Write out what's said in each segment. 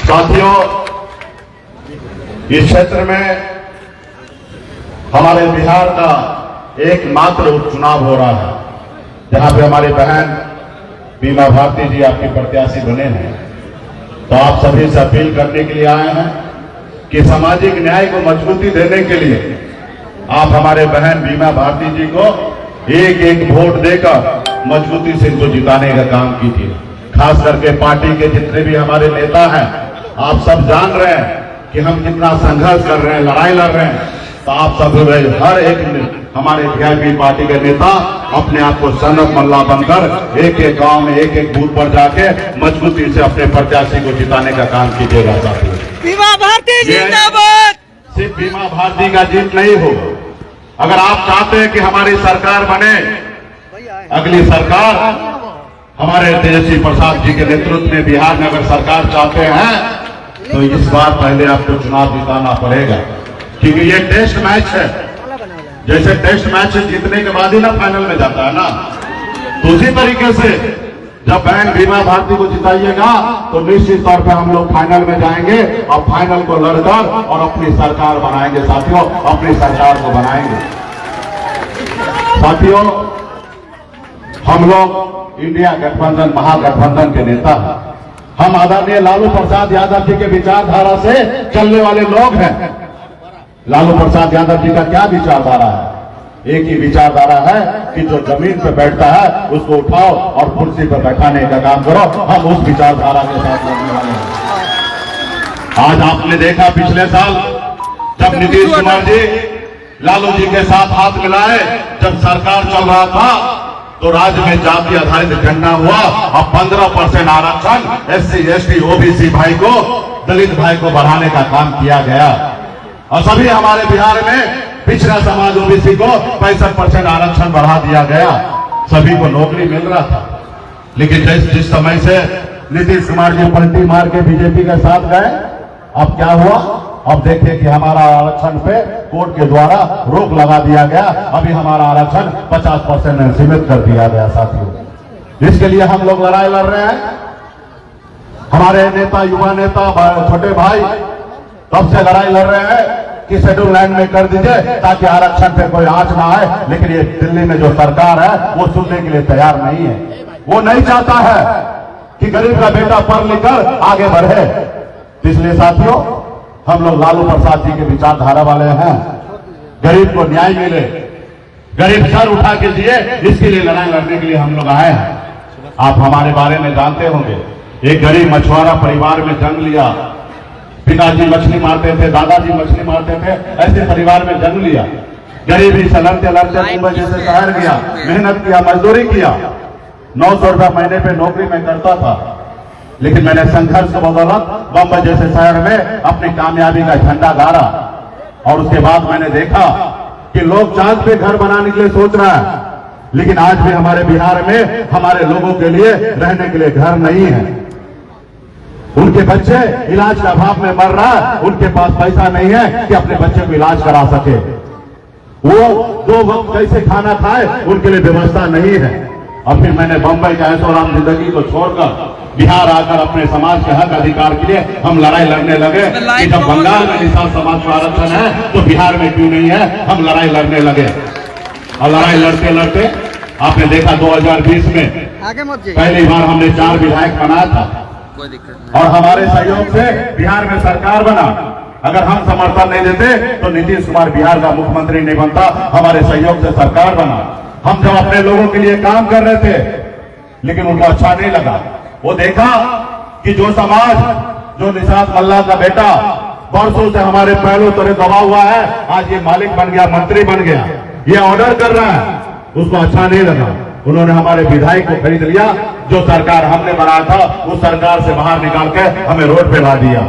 साथियों, इस क्षेत्र में हमारे बिहार का एकमात्र उपचुनाव हो रहा है, जहां पे हमारी बहन बीमा भारती जी आपके प्रत्याशी बने हैं। तो आप सभी से अपील करने के लिए आए हैं कि सामाजिक न्याय को मजबूती देने के लिए आप हमारे बहन बीमा भारती जी को एक एक वोट देकर मजबूती से इनको जिताने का काम कीजिए। खास करके पार्टी के जितने भी हमारे नेता हैं, आप सब जान रहे हैं कि हम कितना संघर्ष कर रहे हैं, लड़ाई लड़ रहे हैं। तो आप सब हर एक हमारे वीआईपी पार्टी के नेता अपने आप को सनत मल्ला बनकर एक एक गांव में एक एक बूथ पर जाके मजबूती से अपने प्रत्याशी को जिताने का काम कीजिएगा। साथियों, बीमा भारती जिंदाबाद। सिर्फ बीमा भारती का जीत नहीं हो, अगर आप चाहते हैं कि हमारी सरकार बने, अगली सरकार हमारे तेजस्वी प्रसाद जी के नेतृत्व में बिहार में अगर सरकार चाहते हैं तो इस बार पहले आपको चुनाव जिताना पड़ेगा, क्योंकि ये टेस्ट मैच है। जैसे टेस्ट मैच जीतने के बाद ही ना फाइनल में जाता है ना, तो उसी तरीके से जब बहन बीमा भारती को जिताइएगा तो निश्चित तौर पे हम लोग फाइनल में जाएंगे और फाइनल को लड़कर और अपनी सरकार बनाएंगे। साथियों, अपनी सरकार को बनाएंगे। साथियों, हम लोग इंडिया गठबंधन महागठबंधन के नेता हैं। हम आदरणीय लालू प्रसाद यादव जी के विचारधारा से चलने वाले लोग हैं। लालू प्रसाद यादव जी का क्या विचारधारा है? एक ही विचारधारा है कि जो जमीन पे बैठता है उसको उठाओ और कुर्सी पर बैठाने का काम करो। हम उस विचारधारा के साथ लड़ने वाले हैं। आज आपने देखा पिछले साल जब नीतीश कुमार जी लालू जी के साथ हाथ मिलाए, जब सरकार चल रहा था तो राज्य में जाति आधारित गणना हुआ और 15% आरक्षण SC ST OBC भाई को, दलित भाई को बढ़ाने का काम किया गया। और सभी हमारे बिहार में पिछड़ा समाज OBC को 65% आरक्षण बढ़ा दिया गया। सभी को नौकरी मिल रहा था। लेकिन जिस समय से नीतीश कुमार जी पलटी मार के बीजेपी के साथ गए, अब क्या हुआ? अब देखिए कि हमारा आरक्षण पे कोर्ट के द्वारा रोक लगा दिया गया। अभी हमारा आरक्षण 50% में सीमित कर दिया गया। साथियों, इसके लिए हम लोग लड़ाई लड़ रहे हैं। हमारे नेता, युवा नेता, छोटे भाई तब से लड़ाई लड़ रहे हैं कि शेड्यूल लाइन में कर दीजिए ताकि आरक्षण पे कोई आंच ना आए। लेकिन ये दिल्ली में जो सरकार है वो सुनने के लिए तैयार नहीं है। वो नहीं चाहता है कि गरीब का बेटा पढ़ लिखकर आगे बढ़े। इसलिए साथियों, हम लोग लालू प्रसाद जी के विचारधारा वाले हैं। गरीब को न्याय मिले, गरीब सर उठा के जिए, इसके लिए लड़ाई लड़ने के लिए हम लोग आए हैं। आप हमारे बारे में जानते होंगे, एक गरीब मछुआरा परिवार में जन्म लिया। पिताजी मछली मारते थे, दादाजी मछली मारते थे, ऐसे परिवार में जन्म लिया। गरीबी से लड़ते लड़ते मुंबई जैसे शहर गया, मेहनत किया, मजदूरी किया। 900 रुपया महीने पे नौकरी में करता था। लेकिन मैंने संघर्ष के बदौलत बम्बई जैसे शहर में अपनी कामयाबी का झंडा गाड़ा। और उसके बाद मैंने देखा कि लोग चांद पे घर बनाने के लिए सोच रहा है, लेकिन आज भी हमारे बिहार में हमारे लोगों के लिए रहने के लिए घर नहीं है। उनके बच्चे इलाज के अभाव में मर रहा है, उनके पास पैसा नहीं है कि अपने बच्चे को इलाज करा सके। वो 2 वक्त कैसे खाना खाए, उनके लिए व्यवस्था नहीं है। और फिर मैंने बंबई का ऐशोआराम जिंदगी को छोड़कर बिहार आकर अपने समाज के हक अधिकार के लिए हम लड़ाई लड़ने लगे कि जब बंगाल में निषाद समाज का आरक्षण है तो बिहार में क्यों नहीं है। हम लड़ाई लड़ने लगे और लड़ाई लड़ते लड़ते आपने देखा 2020 में पहली बार हमने 4 विधायक बनाया था और हमारे सहयोग से बिहार में सरकार बना। अगर हम समर्थन नहीं देते तो नीतीश कुमार बिहार का मुख्यमंत्री नहीं बनता। हमारे सहयोग से सरकार बना। हम जब अपने लोगों के लिए काम कर रहे थे, लेकिन उनको अच्छा नहीं लगा। वो देखा कि जो समाज, जो निषाद मल्ला का बेटा बरसों से हमारे पहलू तले दबा हुआ है, आज ये मालिक बन गया, मंत्री बन गया, ये ऑर्डर कर रहा है, उसको अच्छा नहीं लगा। उन्होंने हमारे विधायक को खरीद लिया। जो सरकार हमने बनाया था उस सरकार से बाहर निकाल के हमें रोड पे ला दिया।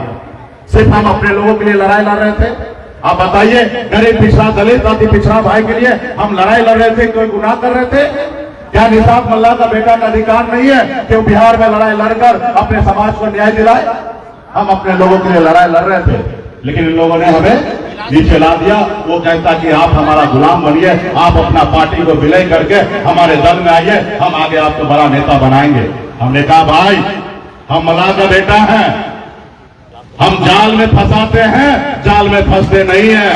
सिर्फ हम अपने लोगों के लिए लड़ाई लड़ रहे थे। आप बताइए, गरीब पिछड़ा, दलित अति पिछड़ा भाई के लिए हम लड़ाई लड़ रहे थे, कोई गुनाह कर रहे थे क्या? निषाद मल्ला का बेटा का अधिकार नहीं है कि वो बिहार में लड़ाई लड़कर अपने समाज को न्याय दिलाए? हम अपने लोगों के लिए लड़ाई लड़ रहे थे, लेकिन इन लोगों ने हमें नीचे ला दिया। वो कहता कि आप हमारा गुलाम बनिए, आप अपना पार्टी को विलय करके हमारे दल में आइए, हम आगे आपको बड़ा नेता बनाएंगे। हमने कहा भाई, हम मल्ला का बेटा है, हम जाल में फंसाते हैं, जाल में फंसते नहीं हैं।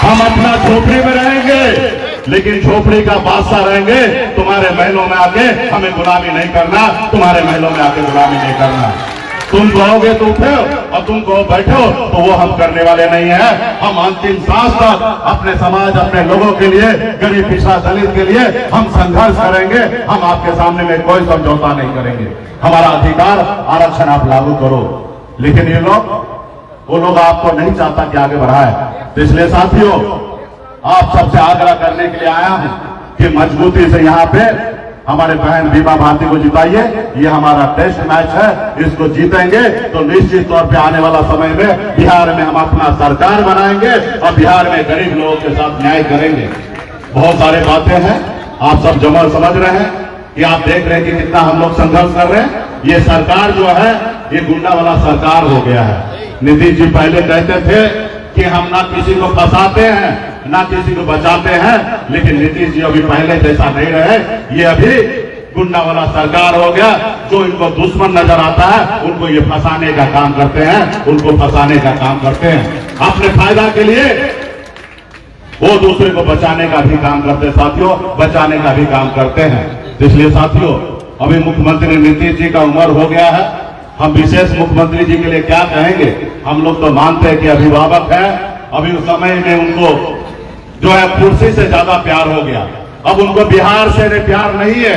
हम अपना झोपड़ी में रहेंगे, लेकिन झोपड़ी का बादशाह रहेंगे। तुम्हारे महलों में आके हमें गुलामी नहीं करना, तुम्हारे महलों में आके गुलामी नहीं करना। तुम कहोगे तो उठो और तुम कहो बैठो, तो वो हम करने वाले नहीं है। हम अंतिम सांस तक अपने समाज, अपने लोगों के लिए, गरीब पिछड़ा दलित के लिए हम संघर्ष करेंगे। हम आपके सामने में कोई समझौता नहीं करेंगे। हमारा अधिकार आरक्षण आप लागू करो, लेकिन ये लोग, वो लोग आपको नहीं चाहता कि आगे बढ़ाए। तो इसलिए साथियों, आप सबसे आग्रह करने के लिए आया हूं कि मजबूती से यहाँ पे हमारे बहन बीमा भारती को जिताइए। ये हमारा टेस्ट मैच है, इसको जीतेंगे तो निश्चित तौर पे आने वाला समय में बिहार में हम अपना सरकार बनाएंगे और बिहार में गरीब लोगों के साथ न्याय करेंगे। बहुत सारे बातें हैं, आप सब जमा समझ रहे हैं कि आप देख रहे हैं कि कितना हम लोग संघर्ष कर रहे हैं। ये सरकार जो है, ये गुंडा वाला सरकार हो गया है। नीतीश जी पहले कहते थे कि हम ना किसी को फंसाते हैं, ना किसी को बचाते हैं, लेकिन नीतीश जी अभी पहले जैसा नहीं रहे। ये अभी गुंडा वाला सरकार हो गया। जो इनको दुश्मन नजर आता है, उनको ये फंसाने का काम करते हैं, उनको फंसाने का काम करते हैं अपने फायदा के लिए। वो दूसरे को बचाने का भी काम करते हैं साथियों, बचाने का भी काम करते हैं। इसलिए साथियों, अभी मुख्यमंत्री नीतीश जी का उम्र हो गया है। हम विशेष मुख्यमंत्री जी के लिए क्या कहेंगे? हम लोग तो मानते हैं कि अभिभावक है। अभी उस समय में उनको जो है कुर्सी से ज्यादा प्यार हो गया। अब उनको बिहार से प्यार नहीं है,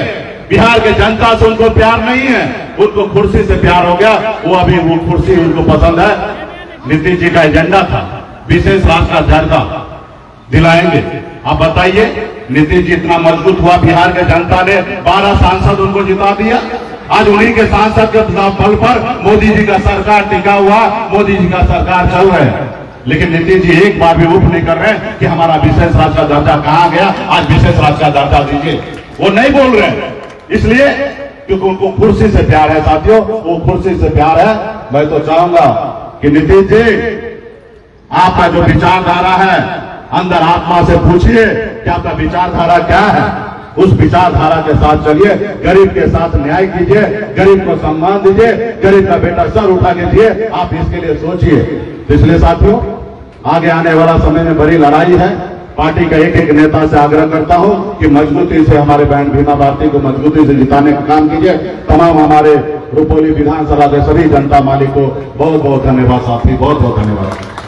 बिहार के जनता से उनको प्यार नहीं है, उनको कुर्सी से प्यार हो गया। वो अभी वो कुर्सी उनको पसंद है। नीतीश जी का एजेंडा था विशेष राष्ट्र का दर्जा दिलाएंगे। आप बताइए, नीतीश जी इतना मजबूत हुआ, बिहार के जनता ने 12 सांसद उनको जिता दिया। आज उन्हीं के सांसद के बल पर मोदी जी का सरकार टिका हुआ, मोदी जी का सरकार चल रहे हैं। लेकिन नीतीश जी एक बार भी उठ नहीं कर रहे हैं कि हमारा विशेष राज्य का दर्जा कहां गया, आज विशेष राज्य का दर्जा दीजिए। वो नहीं बोल रहे हैं, इसलिए क्योंकि उनको कुर्सी से प्यार है साथियों, वो कुर्सी से प्यार है। मैं तो चाहूंगा कि नीतीश जी, आपका जो विचारधारा है, अंदर आत्मा से पूछिए कि आपका विचारधारा क्या है। उस विचारधारा के साथ चलिए, गरीब के साथ न्याय कीजिए, गरीब को सम्मान दीजिए, गरीब का बेटा सर उठा के दिए। आप इसके लिए सोचिए। तो इसलिए साथियों, आगे आने वाला समय में बड़ी लड़ाई है। पार्टी का एक एक नेता से आग्रह करता हूं कि मजबूती से हमारे बहन बीमा भारती को मजबूती से जिताने का काम कीजिए। तमाम हमारे रुपौली विधानसभा के सभी जनता मालिक को बहुत बहुत धन्यवाद साथी, बहुत बहुत धन्यवाद।